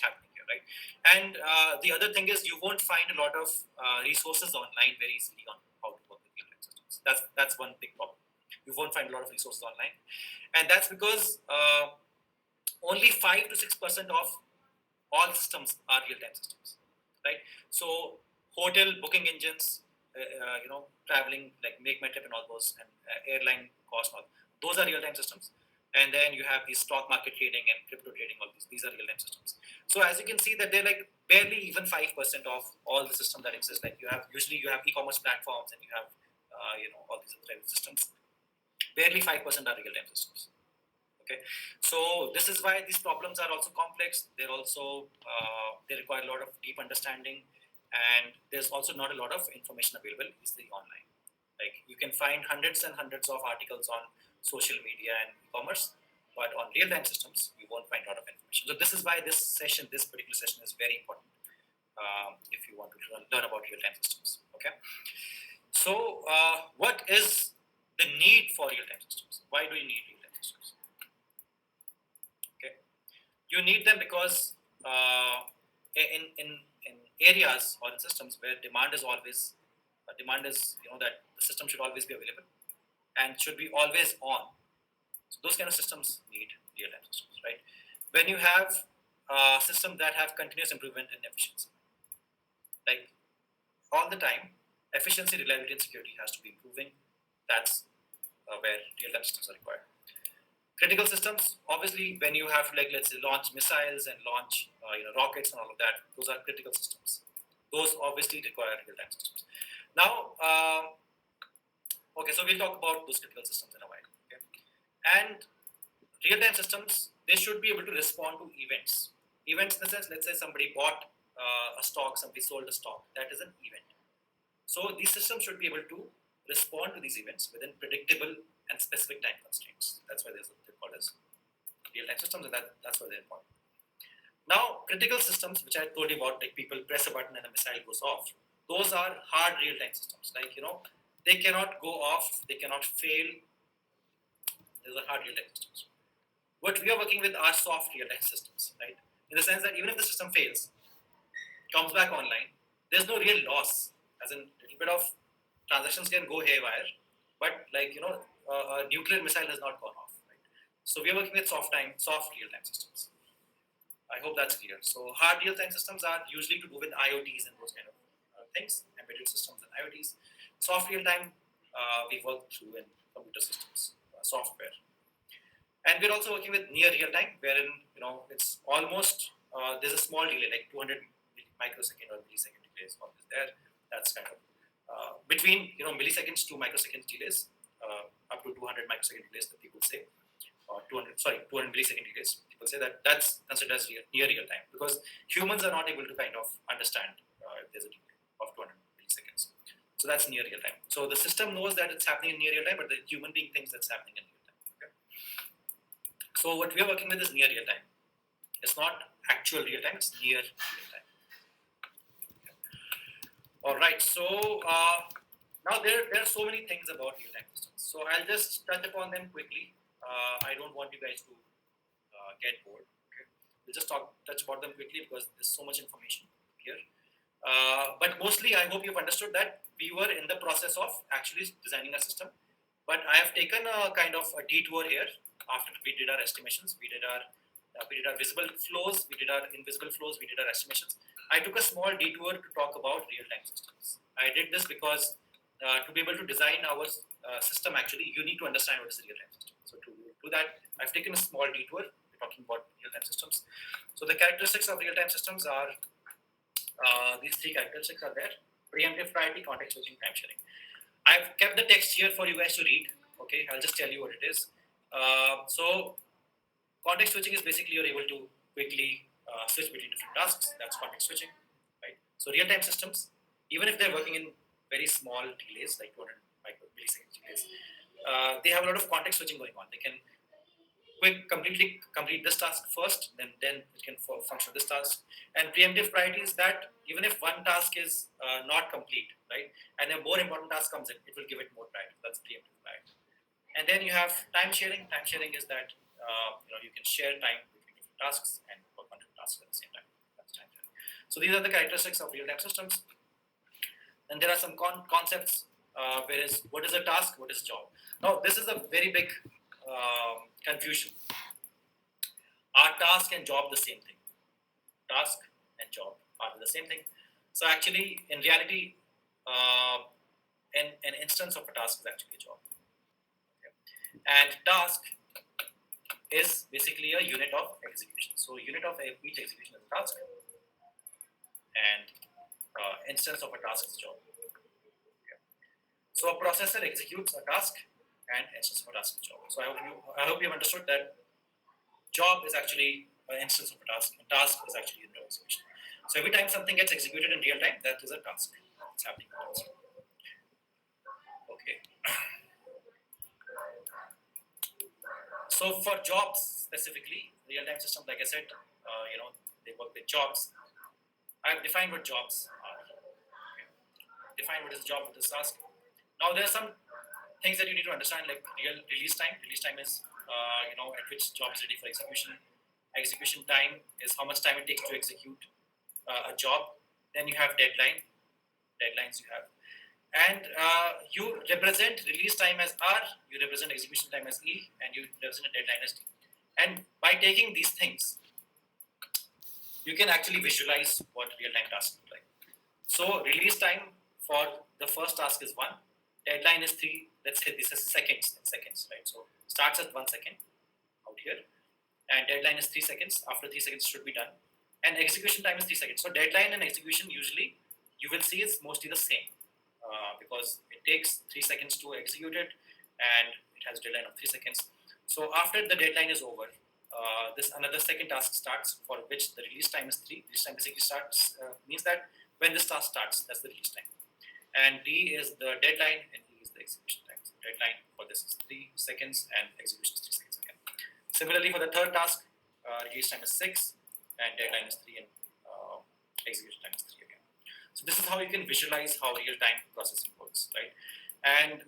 happening here, right? And the other thing is you won't find a lot of resources online very easily on how to work with real-time systems. That's one big problem. You won't find a lot of resources online, and that's because only 5 to 6% of all systems are real-time systems, right? So hotel booking engines, traveling like Make My Trip and all those, and airline cost, all those are real-time systems. And then you have these stock market trading and crypto trading, all these are real-time systems. So as you can see that they're like barely even 5% of all the systems that exist. Like you have e-commerce platforms and you have all these other types of systems. Barely 5% are real-time systems. Okay, so this is why these problems are also complex. They're also they require a lot of deep understanding, and there's also not a lot of information available easily online. Like you can find hundreds and hundreds of articles on social media and e-commerce, but on real-time systems, you won't find a lot of information. So this is why this particular session is very important if you want to learn about real-time systems. Okay, so what is the need for real-time systems? Why do you need real-time systems? Okay, you need them because in areas or in systems where demand is that the system should always be available and should be always on. So those kind of systems need real-time systems, right? When you have systems that have continuous improvement in efficiency, like all the time, efficiency, reliability, and security has to be improving. That's where real-time systems are required. Critical systems, obviously, when you have to, like, let's say, launch missiles and launch rockets and all of that, those are critical systems. Those obviously require real-time systems. Now, okay, so we'll talk about those critical systems in a while. Okay, and real-time systems, they should be able to respond to events. Events in the sense, let's say somebody bought a stock, somebody sold a stock. That is an event. So these systems should be able to respond to these events within predictable and specific time constraints. That's why they're called as real-time systems, and that's why they're important. Now, critical systems, which I told you about, like people press a button and a missile goes off, those are hard real-time systems. Like, they cannot go off, they cannot fail. Those are hard real-time systems. What we are working with are soft real-time systems, right? In the sense that even if the system fails, comes back online, there's no real loss. As in, a little bit of transactions can go haywire, but a nuclear missile has not gone off. Right? So we are working with soft real-time systems. I hope that's clear. So hard real-time systems are usually to do with IoTs and those kind of things, embedded systems and IoTs. Soft real-time, we work through in computer systems, software. And we're also working with near real-time, wherein it's almost there's a small delay, like 200 microsecond or millisecond delays. What is there? That's kind of between milliseconds to microseconds delays, up to 200 microsecond delays that people say, or 200 millisecond delays. People say that that's considered as near real time because humans are not able to kind of understand if there's a delay of 200 milliseconds. So that's near real time. So the system knows that it's happening in near real time, but the human being thinks that's happening in real time. Okay? So what we are working with is near real time. It's not actual real time, it's near real time. All right, so now there are so many things about real-time systems. So I'll just touch upon them quickly. I don't want you guys to get bored. Okay? We'll just touch about them quickly because there's so much information here. But mostly, I hope you've understood that we were in the process of actually designing a system. But I have taken a kind of a detour here. After we did our estimations, we did our visible flows, we did our invisible flows, we did our estimations. I took a small detour to talk about real-time systems. I did this because to be able to design our system, actually, you need to understand what is a real-time system. So to do that, I've taken a small detour. We're talking about real-time systems. So the characteristics of real-time systems are, these three characteristics are there: preemptive priority, context switching, time sharing. I've kept the text here for you guys to read. Okay, I'll just tell you what it is. So context switching is basically you're able to quickly switch between different tasks. That's context switching, right? So real-time systems, even if they're working in very small delays, like 200 millisecond delays, they have a lot of context switching going on. They can completely complete this task first, then it can function this task. And preemptive priority is that even if one task is not complete, right, and a more important task comes in, it will give it more priority. That's preemptive priority. And then you have time sharing. Time sharing is that you can share time between different tasks and work on different tasks at the same time. So these are the characteristics of real-time systems. And there are some concepts, whereas what is a task, what is a job. Now, this is a very big confusion. Are task and job the same thing? Task and job are the same thing. So actually, in reality, an instance of a task is actually a job. Okay. And task is basically a unit of execution. So unit of each execution is a task, and instance of a task is a job. Okay. So a processor executes a task, and instance of a task is a job. So I hope you've understood that job is actually an instance of a task, and task is actually a unit of execution. So every time something gets executed in real time, that is a task. It's happening. Okay. So for jobs specifically, real-time systems, like I said, they work with jobs. I've defined what jobs are. Okay. Define what is a job, what is a task. Now there are some things that you need to understand, like release time. Release time is at which job is ready for execution. Execution time is how much time it takes to execute a job. Then you have deadlines you have. And you represent release time as R, you represent execution time as E, and you represent a deadline as D. And by taking these things, you can actually visualize what real-time tasks look like. So release time for the first task is 1, deadline is 3, let's say this is seconds, right? So starts at 1 second out here, and deadline is 3 seconds. After 3 seconds should be done. And execution time is 3 seconds. So deadline and execution usually you will see is mostly the same because it takes 3 seconds to execute it and it has a deadline of 3 seconds. So after the deadline is over, this another second task starts for which the release time is 3. Release time basically starts means that when this task starts, that's the release time. And D is the deadline and E is the execution time. So deadline for this is 3 seconds and execution is 3 seconds again. Similarly, for the third task, release time is 6 and deadline is 3 and execution time is 3 again. So this is how you can visualize how real-time processing works, right? And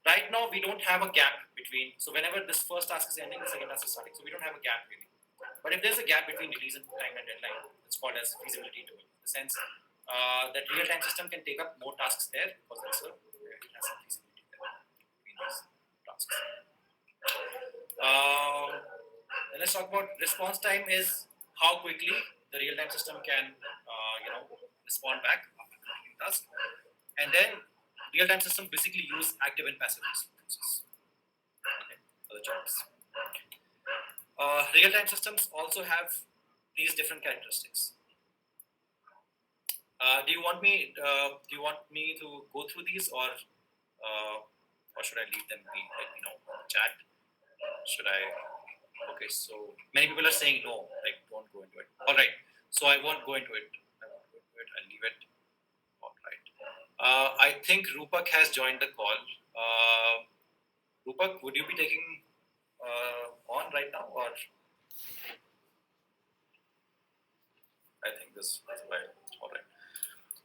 right now we don't have a gap between, so whenever this first task is ending, the second task is starting. So we don't have a gap really. But if there's a gap between release time and deadline, it's called as feasibility interval. In the sense that real-time system can take up more tasks there because it has some feasibility there between these tasks. And let's talk about response time is how quickly the real-time system can respond back after completing the task. And then real-time systems basically use active and passive responses for the jobs. Real-time systems also have these different characteristics. Do you want me to go through these, or should I leave them be? Let me know in the chat. Should I? Okay, so many people are saying no, like don't go into it. All right, so I won't go into it. I'll leave it. All right. I think Rupak has joined the call. Rupak, would you be taking on right now, or I think this is right. All right.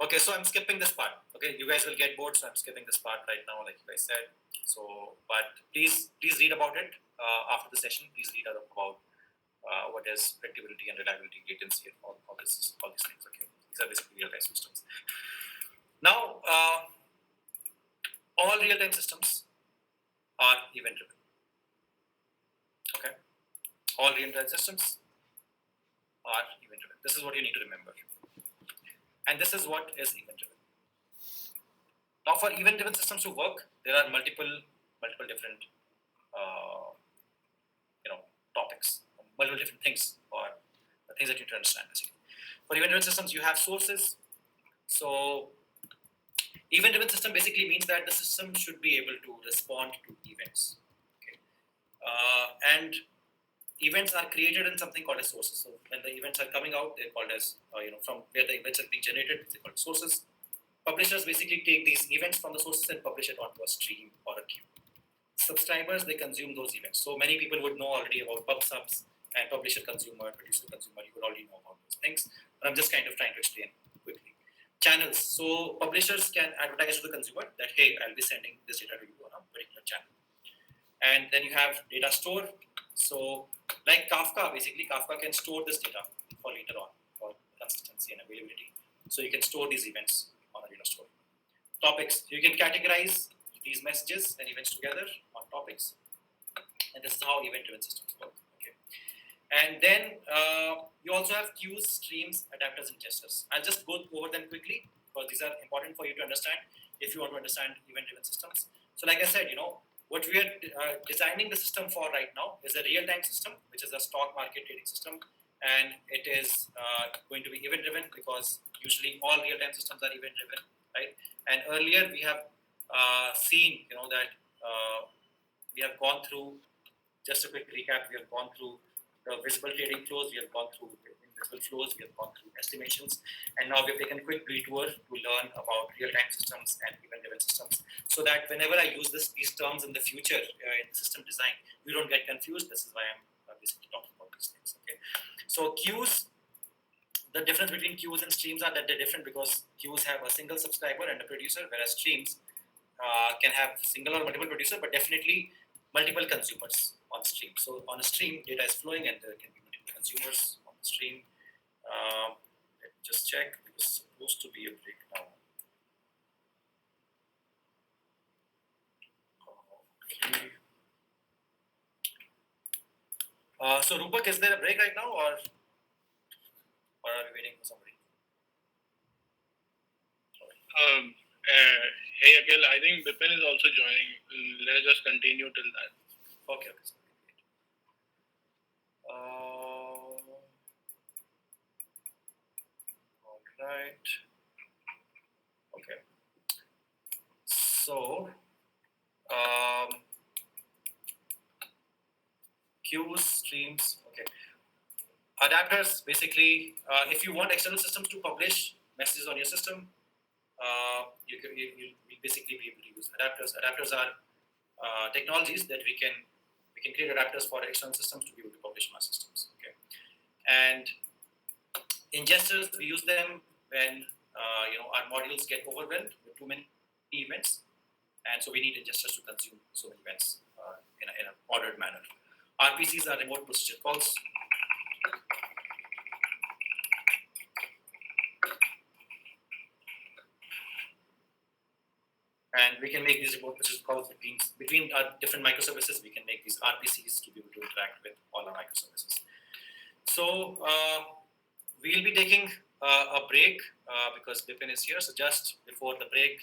Okay, so I'm skipping this part. Okay, you guys will get bored, so I'm skipping this part right now, like you guys said. So, but please read about it after the session. Please read about what is predictability and reliability, latency, and all these things. Okay, these are basically real-time systems. Now, all real-time systems are event-driven. Okay, all real-time systems are event-driven. This is what you need to remember. And this is what is event-driven. Now, for event-driven systems to work, there are multiple different topics, multiple different things, or things that you need to understand. Basically, for event-driven systems, you have sources. So, event-driven system basically means that the system should be able to respond to events. Okay, and events are created in something called as sources. So when the events are coming out, they're called as, from where the events are being generated, they're called sources. Publishers basically take these events from the sources and publish it onto a stream or a queue. Subscribers, they consume those events. So many people would know already about pub subs and publisher consumer, producer consumer. You would already know about those things. But I'm just kind of trying to explain quickly. Channels. So publishers can advertise to the consumer that, hey, I'll be sending this data to you on a particular channel. And then you have data store. So like Kafka, basically Kafka can store this data for later on for consistent So you can store these events on Arena Store. Topics. You can categorize these messages and events together on topics. And this is how event-driven systems work. Okay. And then you also have queues, streams, adapters, and gestures. I'll just go over them quickly because these are important for you to understand if you want to understand event-driven systems. So like I said, what we are designing the system for right now is a real-time system, which is a stock market trading system. And it is going to be event-driven because usually all real-time systems are event-driven, right? And earlier we have seen, that we have gone through, just a quick recap, we have gone through the visible trading flows, we have gone through invisible flows, we have gone through estimations, and now we've taken a quick detour to learn about real-time systems and event-driven systems, so that whenever I use these terms in the future in the system design, we don't get confused. This is why I'm basically talking about these things. Okay, so queues. The difference between queues and streams are that they're different because queues have a single subscriber and a producer, whereas streams can have single or multiple producer, but definitely multiple consumers on stream. So on a stream, data is flowing and there can be multiple consumers on the stream. Let me just check. It was supposed to be a break now. Okay. So Rupak, is there a break right now, or are we waiting for somebody? Hey Akhil, I think Bipin is also joining. Let us just continue till that. Okay. All right. Okay. So, queues, streams. Okay. Adapters, basically, if you want external systems to publish messages on your system, you'll basically be able to use adapters. Adapters are technologies that we can create adapters for external systems to be able to publish on our systems. Okay, and ingesters, we use them when our modules get overwhelmed with too many events, and so we need ingesters to consume so many events in an ordered manner. RPCs are remote procedure calls. And we can make these remote procedure calls between our different microservices. We can make these RPCs to be able to interact with all our microservices. So we'll be taking a break because Bipin is here. So just before the break,